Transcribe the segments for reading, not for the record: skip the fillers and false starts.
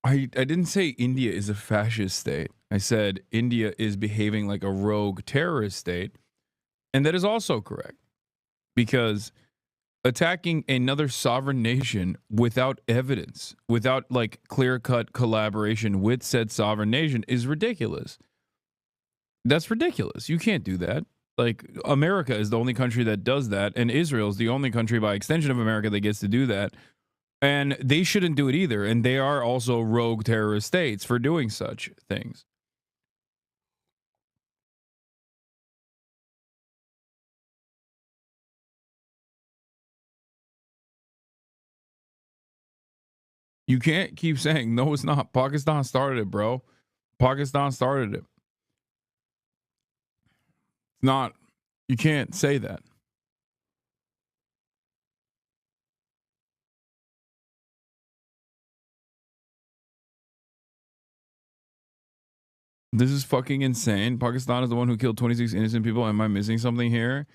I didn't say India is a fascist state. I said India is behaving like a rogue terrorist state, and that is also correct because attacking another sovereign nation without evidence, without like clear-cut collaboration with said sovereign nation is ridiculous. That's ridiculous. You can't do that. Like America is the only country that does that, and Israel is the only country by extension of America that gets to do that. And they shouldn't do it either. And they are also rogue terrorist states for doing such things. You can't keep saying, no, it's not. Pakistan started it, bro. Pakistan started it. It's not. You can't say that. This is fucking insane. Pakistan is the one who killed 26 innocent people. Am I missing something here?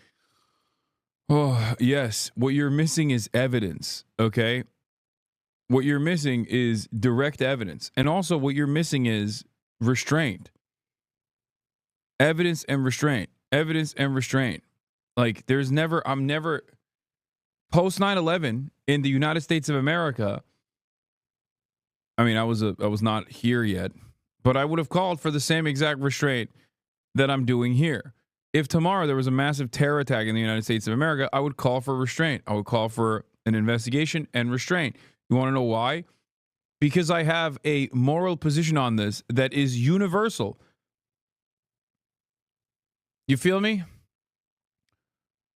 Oh, yes. What you're missing is evidence, okay? What you're missing is direct evidence. And also, what you're missing is restraint. Evidence and restraint. Evidence and restraint. Like, I'm never, post 9/11 in the United States of America. I mean, I was not here yet, but I would have called for the same exact restraint that I'm doing here. If tomorrow there was a massive terror attack in the United States of America, I would call for restraint. I would call for an investigation and restraint. You want to know why? Because I have a moral position on this that is universal. You feel me?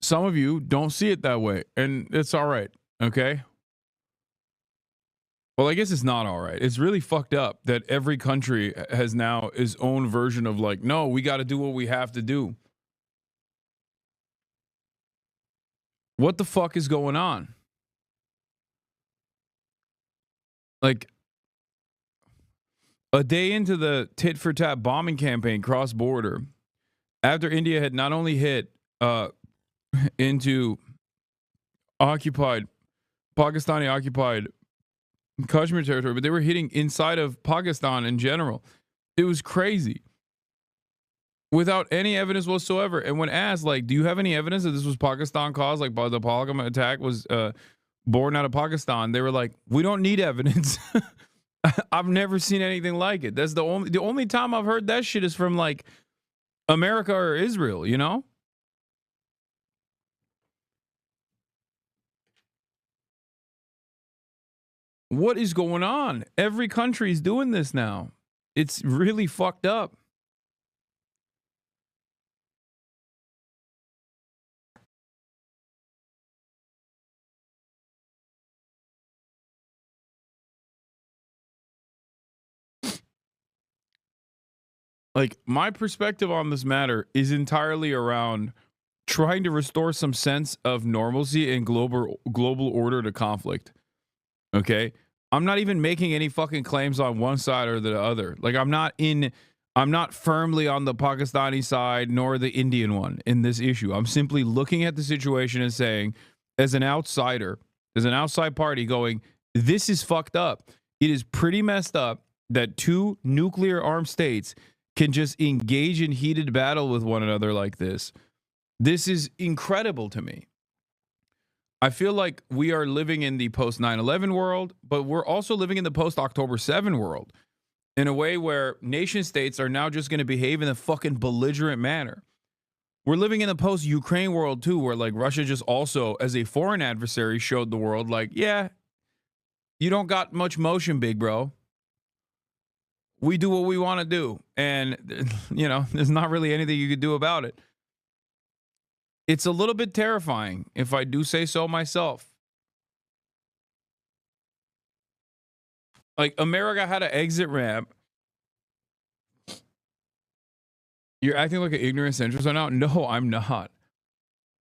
Some of you don't see it that way, and it's all right. Okay. Well, I guess it's not all right. It's really fucked up that every country has now its own version of like, no, we got to do what we have to do. What the fuck is going on? Like a day into the tit for tat bombing campaign cross border, after India had not only hit into occupied Pakistani occupied Kashmir territory, but they were hitting inside of Pakistan in general. It was crazy without any evidence whatsoever. And when asked, like, do you have any evidence that this was Pakistan caused, like the Pahalgam attack was born out of Pakistan? They were like, we don't need evidence. I've never seen anything like it. That's the only time I've heard that shit is from like America or Israel, you know? What is going on? Every country is doing this now. It's really fucked up. Like my perspective on this matter is entirely around trying to restore some sense of normalcy and global order to conflict. Okay? I'm not even making any fucking claims on one side or the other. Like I'm not firmly on the Pakistani side nor the Indian one in this issue. I'm simply looking at the situation and saying, as an outsider, as an outside party going, this is fucked up. It is pretty messed up that two nuclear armed states can just engage in heated battle with one another like this. This is incredible to me. I feel like we are living in the post 9/11 world, but we're also living in the post October 7 world in a way where nation states are now just going to behave in a fucking belligerent manner. We're living in the post Ukraine world too, where like Russia just also, as a foreign adversary, showed the world like, yeah, you don't got much motion, big bro. We do what we want to do. And, you know, there's not really anything you could do about it. It's a little bit terrifying, if I do say so myself. Like, America had an exit ramp. You're acting like an ignorant centrist right now? No, I'm not.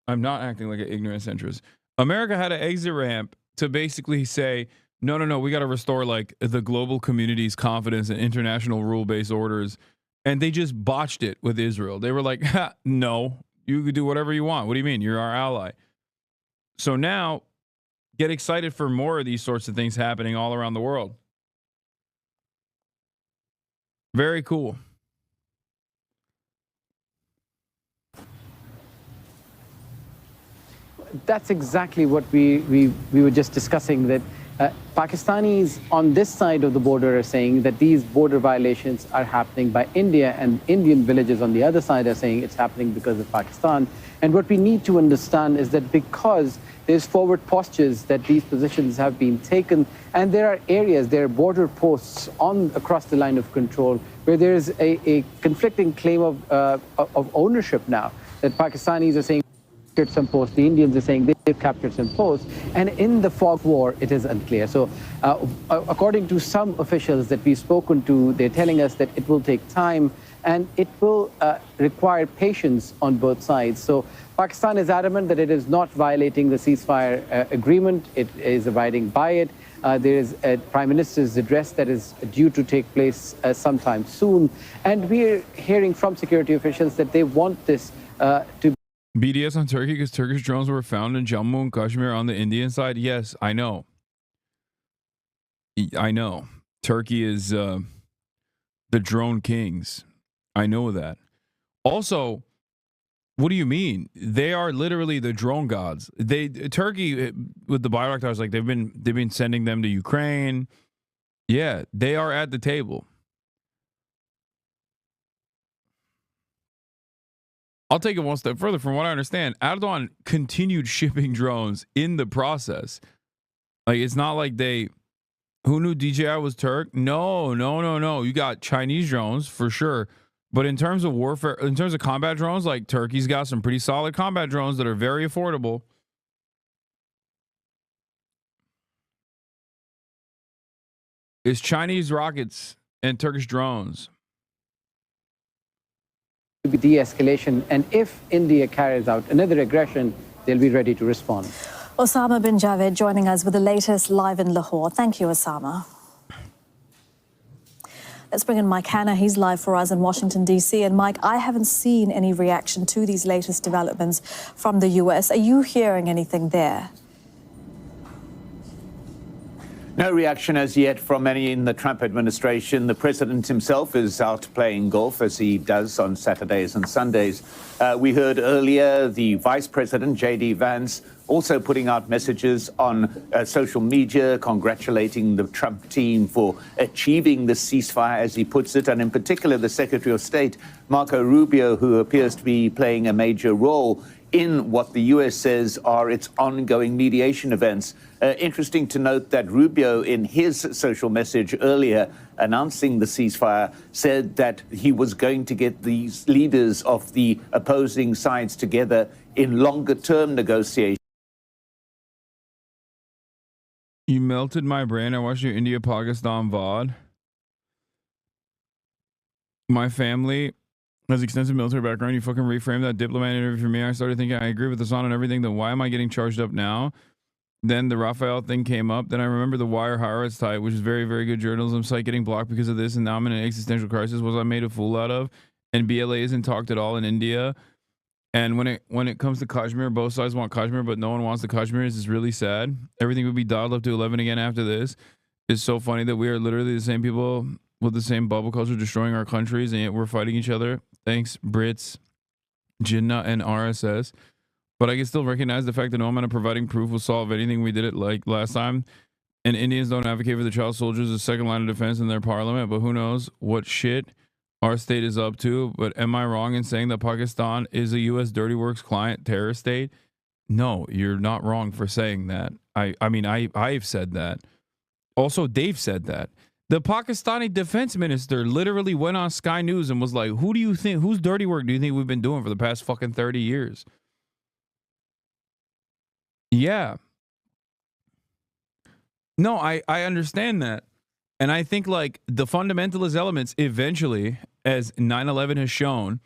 I'm not acting like an ignorant centrist. America had an exit ramp to basically say, no, we got to restore like the global community's confidence in international rule-based orders. And they just botched it with Israel. They were like, no, you could do whatever you want. What do you mean? You're our ally. So now get excited for more of these sorts of things happening all around the world. Very cool. That's exactly what we were just discussing, that Pakistanis on this side of the border are saying that these border violations are happening by India, and Indian villages on the other side are saying it's happening because of Pakistan. And what we need to understand is that because there's forward postures that these positions have been taken, and there are areas, there are border posts across the line of control where there is a conflicting claim of ownership now, that Pakistanis are saying some posts, the Indians are saying they've captured some posts, and in the fog of war, it is unclear. So according to some officials that we've spoken to, they're telling us that it will take time and it will require patience on both sides. So Pakistan is adamant that it is not violating the ceasefire agreement. It is abiding by it. There is a Prime Minister's address that is due to take place sometime soon. And we're hearing from security officials that they want this to BDS on Turkey because Turkish drones were found in Jammu and Kashmir on the Indian side. Yes, I know. I know. Turkey is the drone kings. I know that. Also, what do you mean? They are literally the drone gods. Turkey with the Bayraktars, like they've been sending them to Ukraine. Yeah, they are at the table. I'll take it one step further. From what I understand, Erdogan continued shipping drones in the process. Like, it's not like who knew DJI was Turk? No. You got Chinese drones for sure. But in terms of warfare, in terms of combat drones, like Turkey's got some pretty solid combat drones that are very affordable. It's Chinese rockets and Turkish drones. Be de-escalation, and if India carries out another aggression, they'll be ready to respond. Osama bin Javed joining us with the latest live in Lahore. Thank you, Osama. Let's bring in Mike Hanna. He's live for us in Washington, D.C. And Mike, I haven't seen any reaction to these latest developments from the U.S. Are you hearing anything there? No reaction as yet from any in the Trump administration. The president himself is out playing golf, as he does on Saturdays and Sundays. We heard earlier the vice president, J.D. Vance, also putting out messages on social media, congratulating the Trump team for achieving the ceasefire, as he puts it, and in particular the Secretary of State, Marco Rubio, who appears to be playing a major role in what the U.S. says are its ongoing mediation events. Interesting to note that Rubio, in his social message earlier announcing the ceasefire, said that he was going to get these leaders of the opposing sides together in longer-term negotiations. You melted my brain. I watched your India-Pakistan VOD. My family has extensive military background. You fucking reframed that diplomat interview for me. I started thinking I agree with Hassan and everything. Then why am I getting charged up now? Then the Raphael thing came up. Then I remember the Wire Haaretz type, which is very, very good journalism site, getting blocked because of this. And now I'm in an existential crisis. Was I made a fool out of? And BLA isn't talked at all in India. And when it comes to Kashmir, both sides want Kashmir, but no one wants the Kashmiris. It's really sad. Everything would be dialed up to 11 again after this. It's so funny that we are literally the same people with the same bubble culture destroying our countries, and yet we're fighting each other. Thanks, Brits, Jinnah, and RSS. But I can still recognize the fact that no amount of providing proof will solve anything. We did it like last time. And Indians don't advocate for the child soldiers as second line of defense in their parliament, but who knows what shit our state is up to. But am I wrong in saying that Pakistan is a U.S. Dirty Works client terrorist state? No, you're not wrong for saying that. I've said that. Also, Dave said that. The Pakistani defense minister literally went on Sky News and was like, who do you think, whose dirty work do you think we've been doing for the past fucking 30 years? Yeah. No, I understand that. And I think like the fundamentalist elements eventually, as 9/11 has shown,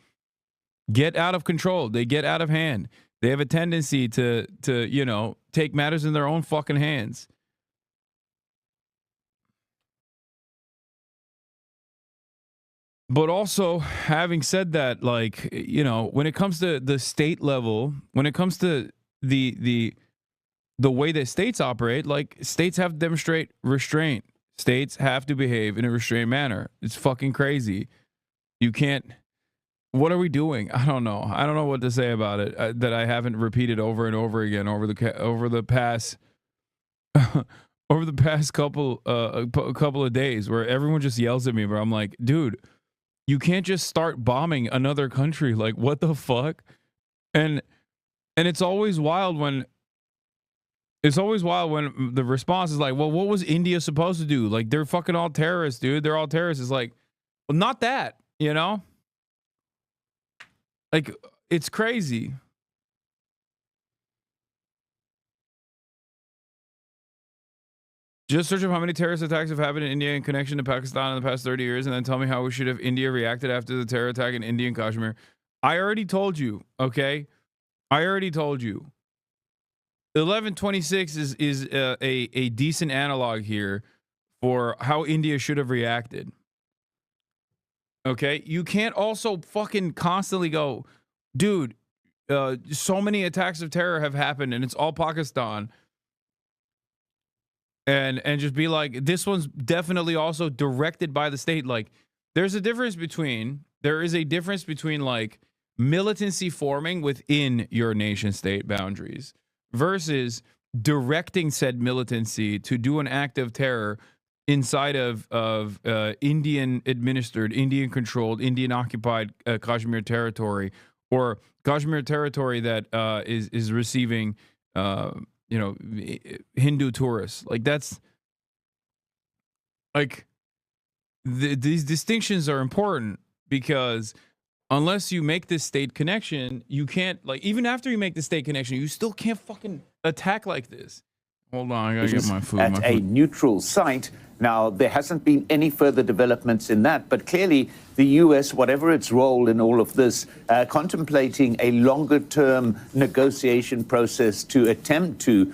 get out of control. They get out of hand. They have a tendency to take matters in their own fucking hands. But also, having said that, like, when it comes to the state level, when it comes to the way that states operate, like, states have to demonstrate restraint. States have to behave in a restrained manner. It's fucking crazy. You can't. What are we doing? I don't know. I don't know what to say about it that I haven't repeated over and over again over the past over the past couple of days, where everyone just yells at me. But I'm like, dude, you can't just start bombing another country. Like, what the fuck? And it's always wild when the response is like, well, what was India supposed to do? Like, they're fucking all terrorists, dude. They're all terrorists. It's like, well, not that, you know? Like, it's crazy. Just search up how many terrorist attacks have happened in India in connection to Pakistan in the past 30 years, and then tell me how we should have India reacted after the terror attack in India and Kashmir. I already told you, okay? I already told you. 1126 is a decent analog here for how India should have reacted. Okay? You can't also fucking constantly go, dude, so many attacks of terror have happened and it's all Pakistan. And just be like, this one's definitely also directed by the state. Like, there is a difference between like militancy forming within your nation state boundaries versus directing said militancy to do an act of terror inside of Indian administered, Indian controlled, Indian occupied Kashmir territory, or Kashmir territory that is receiving Hindu tourists. Like, that's like these distinctions are important, because unless you make this state connection, you can't, like, even after you make the state connection, you still can't fucking attack like this. Hold on, I gotta get my food. At a neutral site. Now, there hasn't been any further developments in that, but clearly the U.S., whatever its role in all of this, contemplating a longer-term negotiation process to attempt to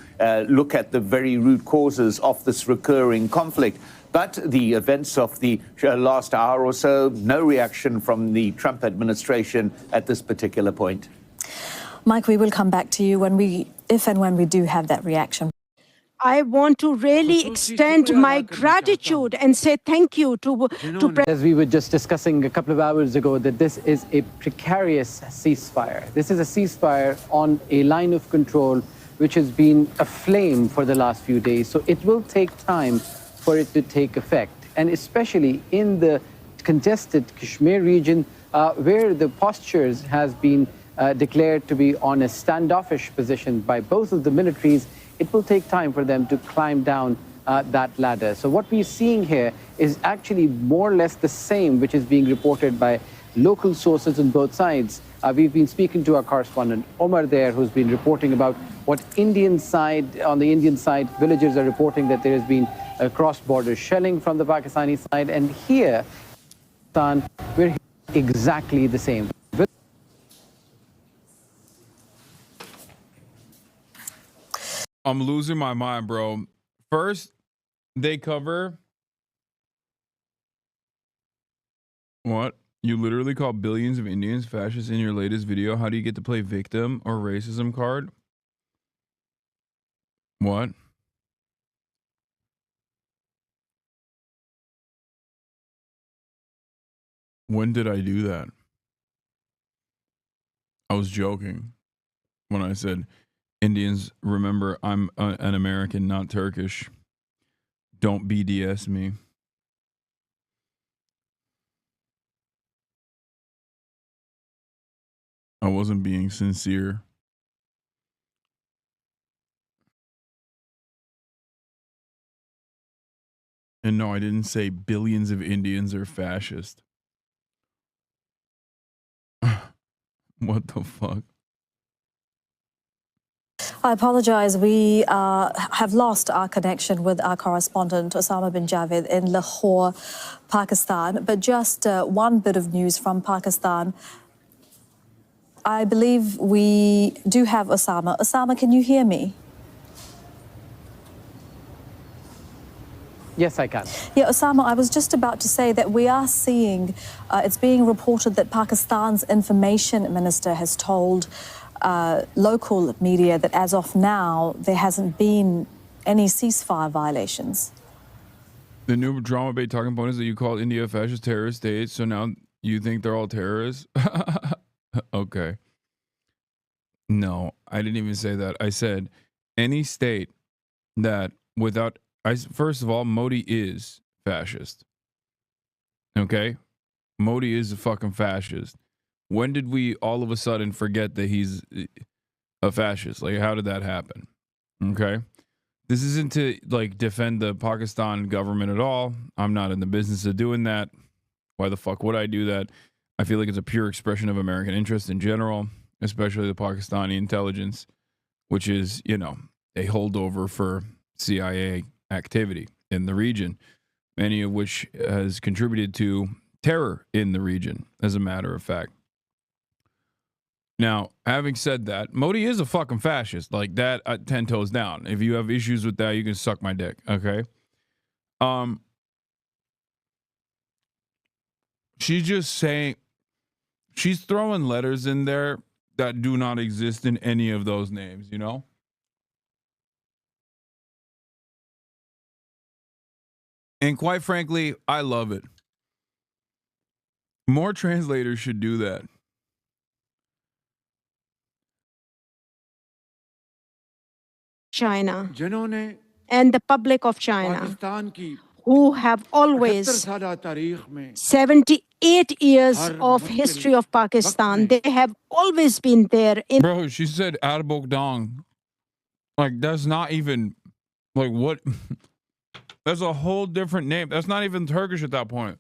look at the very root causes of this recurring conflict. But the events of the last hour or so, no reaction from the Trump administration at this particular point. Mike, we will come back to you if and when we do have that reaction. I want to really extend my gratitude and say thank you to As we were just discussing a couple of hours ago, that this is a precarious ceasefire. This is a ceasefire on a line of control which has been aflame for the last few days. So it will take time for it to take effect. And especially in the contested Kashmir region, where the postures has been declared to be on a standoffish position by both of the militaries, it will take time for them to climb down that ladder. So what we're seeing here is actually more or less the same, which is being reported by local sources on both sides. We've been speaking to our correspondent Omar there, who's been reporting about what on the Indian side, villagers are reporting that there has been a cross-border shelling from the Pakistani side. And here, we're hearing exactly the same. I'm losing my mind, bro. First, they cover what? You literally call billions of Indians fascists in your latest video. How do you get to play victim or racism card? What? When did I do that? I was joking when I said, Indians, remember, I'm an American, not Turkish. Don't BDS me. I wasn't being sincere. And no, I didn't say billions of Indians are fascist. What the fuck? I apologize. We have lost our connection with our correspondent, Osama bin Javed, in Lahore, Pakistan. But just one bit of news from Pakistan. I believe we do have Osama. Osama, can you hear me? Yes, I can. Yeah, Osama, I was just about to say that we are seeing, it's being reported that Pakistan's information minister has told local media that as of now, there hasn't been any ceasefire violations. The new drama bait talking point is that you call India a fascist terrorist state, so now you think they're all terrorists? Okay. No, I didn't even say that. I said any state that without first of all, Modi is fascist. Okay? Modi is a fucking fascist. When did we all of a sudden forget that he's a fascist? Like, how did that happen? Okay? This isn't to like defend the Pakistan government at all. I'm not in the business of doing that. Why the fuck would I do that? I feel like it's a pure expression of American interest in general, especially the Pakistani intelligence, which is, you know, a holdover for CIA activity in the region, many of which has contributed to terror in the region, as a matter of fact. Now, having said that, Modi is a fucking fascist. Like that, 10 toes down. If you have issues with that, you can suck my dick. Okay. She's just saying, she's throwing letters in there that do not exist in any of those names, you know? And quite frankly, I love it. More translators should do that. China and the public of China, who have always 78 years of history of Pakistan, they have always been there in. Bro, she said Adabok Dong. Like, that's not even, like, what? That's a whole different name. That's not even Turkish at that point.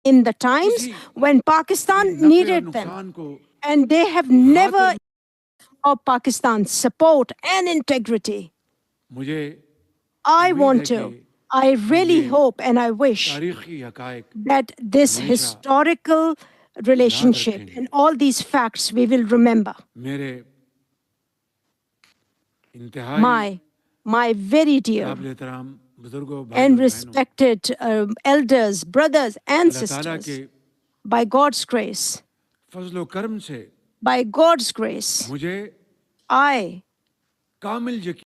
In the times when Pakistan needed them, and they have never of Pakistan's support and integrity. I really hope and I wish that this historical relationship and all these facts we will remember. My very dear and respected elders, brothers and sisters, by God's grace, I